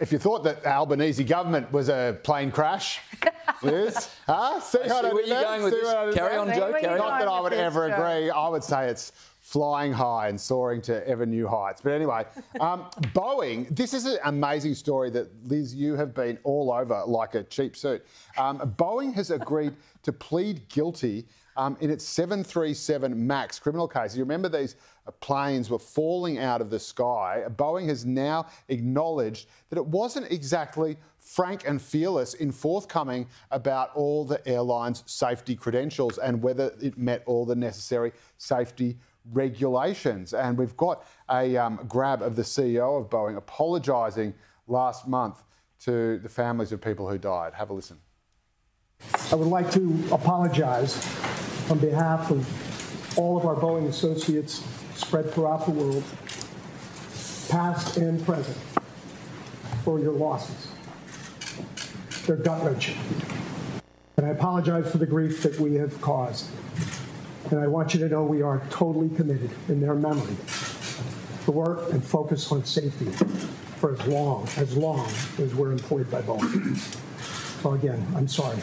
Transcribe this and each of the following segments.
If you thought that the Albanese government was a plane crash, Liz, see how where you're going with this. Carry on, Joe. Carry on. Not that I would ever agree. I would say it's flying high and soaring to ever new heights. But anyway, Boeing, this is an amazing story that, Liz, you have been all over like a cheap suit. Boeing has agreed to plead guilty in its 737 MAX criminal case. You remember these planes were falling out of the sky. Boeing has now acknowledged that it wasn't exactly frank and fearless in forthcoming about all the airline's safety credentials and whether it met all the necessary safety regulations. And we've got a grab of the CEO of Boeing apologising last month to the families of people who died. Have a listen. I would like to apologise on behalf of all of our Boeing associates spread throughout the world, past and present, for your losses. They're gut-wrenching. And I apologize for the grief that we have caused. And I want you to know we are totally committed in their memory to work and focus on safety for as long as we're employed by Boeing. So again, I'm sorry.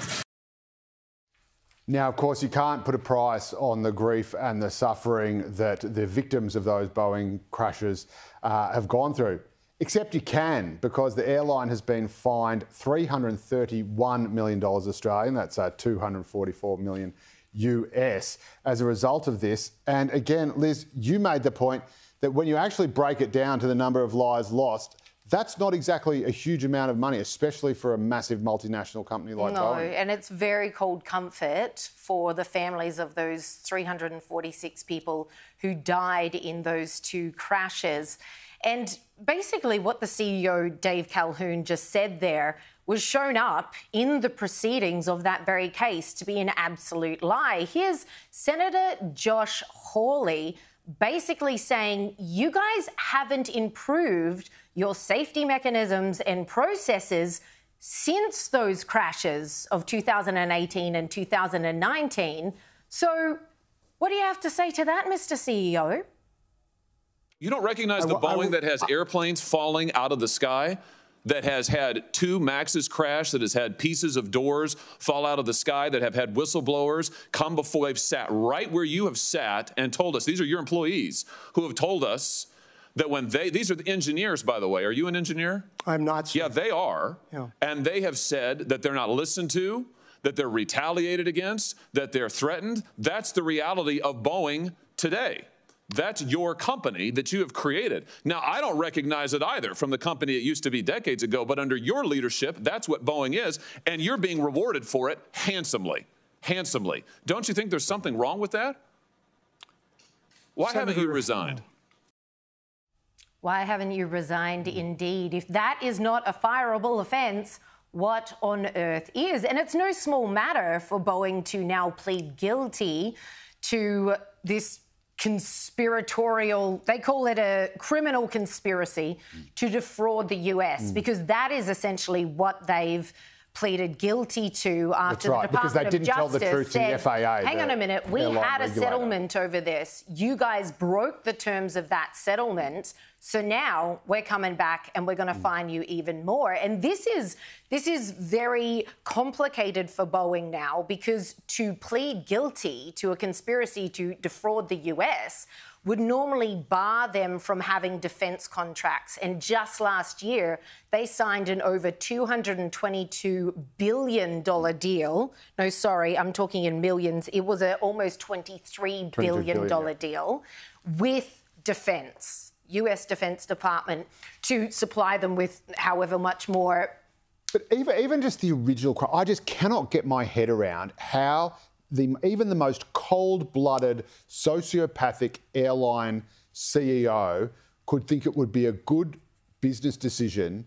Now, of course, you can't put a price on the grief and the suffering that the victims of those Boeing crashes have gone through. Except you can, because the airline has been fined $331 million Australian, that's $244 million US, as a result of this. And again, Liz, you made the point that when you actually break it down to the number of lives lost, that's not exactly a huge amount of money, especially for a massive multinational company like Boeing. No, and it's very cold comfort for the families of those 346 people who died in those two crashes. And basically what the CEO, Dave Calhoun, just said there was shown up in the proceedings of that very case to be an absolute lie. Here's Senator Josh Hawley basically saying, you guys haven't improved your safety mechanisms and processes since those crashes of 2018 and 2019. So what do you have to say to that, Mr. CEO? You don't recognize the Boeing that has airplanes falling out of the sky, that has had two Maxes crash, that has had pieces of doors fall out of the sky, that have had whistleblowers come before. They've sat right where you have sat and told us, these are your employees who have told us that when these are the engineers, by the way. Are you an engineer? I'm not, sir. Yeah, they are. Yeah. And they have said that they're not listened to, that they're retaliated against, that they're threatened. That's the reality of Boeing today. That's your company that you have created. Now, I don't recognize it either from the company it used to be decades ago, but under your leadership, that's what Boeing is, and you're being rewarded for it handsomely. Handsomely. Don't you think there's something wrong with that? Why haven't you resigned? Why haven't you resigned, indeed? If that is not a fireable offence, what on earth is? And it's no small matter for Boeing to now plead guilty to this conspiratorial, they call it a criminal conspiracy to defraud the US, because that is essentially what they've pleaded guilty to after the Department of Justice tell the truth said, to the FAA. hang on a minute, we had a settlement over this. You guys broke the terms of that settlement, so now we're coming back and we're going to fine you even more. And this is very complicated for Boeing now, because to plead guilty to a conspiracy to defraud the US would normally bar them from having defence contracts. And just last year, they signed an over $222 billion deal. No, sorry, I'm talking in millions. It was an almost $23 billion deal with defence, US Defence Department, to supply them with however much more. But even just the original, I just cannot get my head around how even the most cold-blooded, sociopathic airline CEO could think it would be a good business decision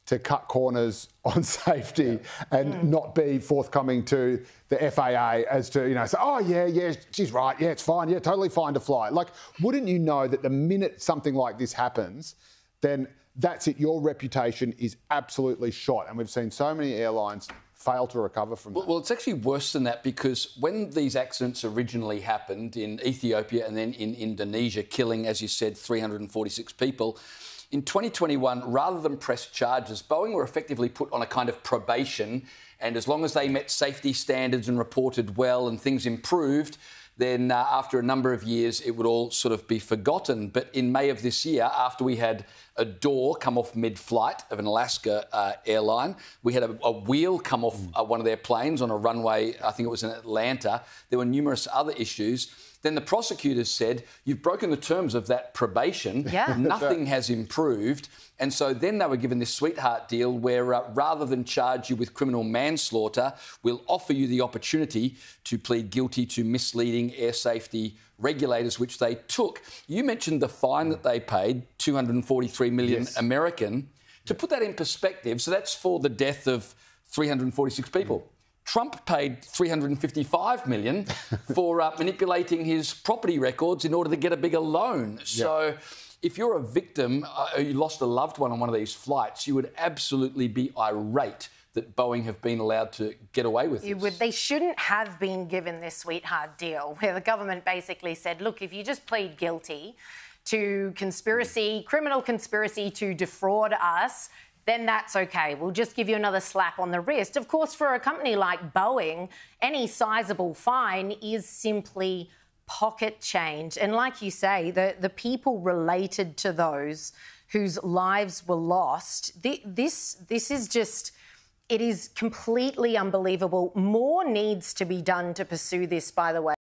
to cut corners on safety and not be forthcoming to the FAA as to, say, oh, yeah, she's right, yeah, it's fine, yeah, totally fine to fly. Like, wouldn't you know that the minute something like this happens, then that's it, your reputation is absolutely shot. And we've seen so many airlines fail to recover from that. Well, it's actually worse than that, because when these accidents originally happened in Ethiopia and then in Indonesia, killing, as you said, 346 people, in 2021, rather than press charges, Boeing were effectively put on a kind of probation, and as long as they met safety standards and reported well and things improved, then after a number of years, it would all sort of be forgotten. But in May of this year, after we had a door come off mid-flight of an Alaska airline, we had a wheel come off one of their planes on a runway, I think it was in Atlanta. There were numerous other issues. Then the prosecutors said, you've broken the terms of that probation. Yeah. Nothing has improved. And so then they were given this sweetheart deal where rather than charge you with criminal manslaughter, we'll offer you the opportunity to plead guilty to misleading air safety regulators, which they took. You mentioned the fine that they paid, 243 million American. To put that in perspective, so that's for the death of 346 people. Trump paid $355 million for manipulating his property records in order to get a bigger loan. So if you're a victim, you lost a loved one on one of these flights, you would absolutely be irate that Boeing have been allowed to get away with this. They shouldn't have been given this sweetheart deal where the government basically said, look, if you just plead guilty to conspiracy, criminal conspiracy to defraud us, then that's okay. We'll just give you another slap on the wrist. Of course, for a company like Boeing, any sizable fine is simply pocket change. And like you say, the people related to those whose lives were lost, this is just, it is completely unbelievable. More needs to be done to pursue this, by the way.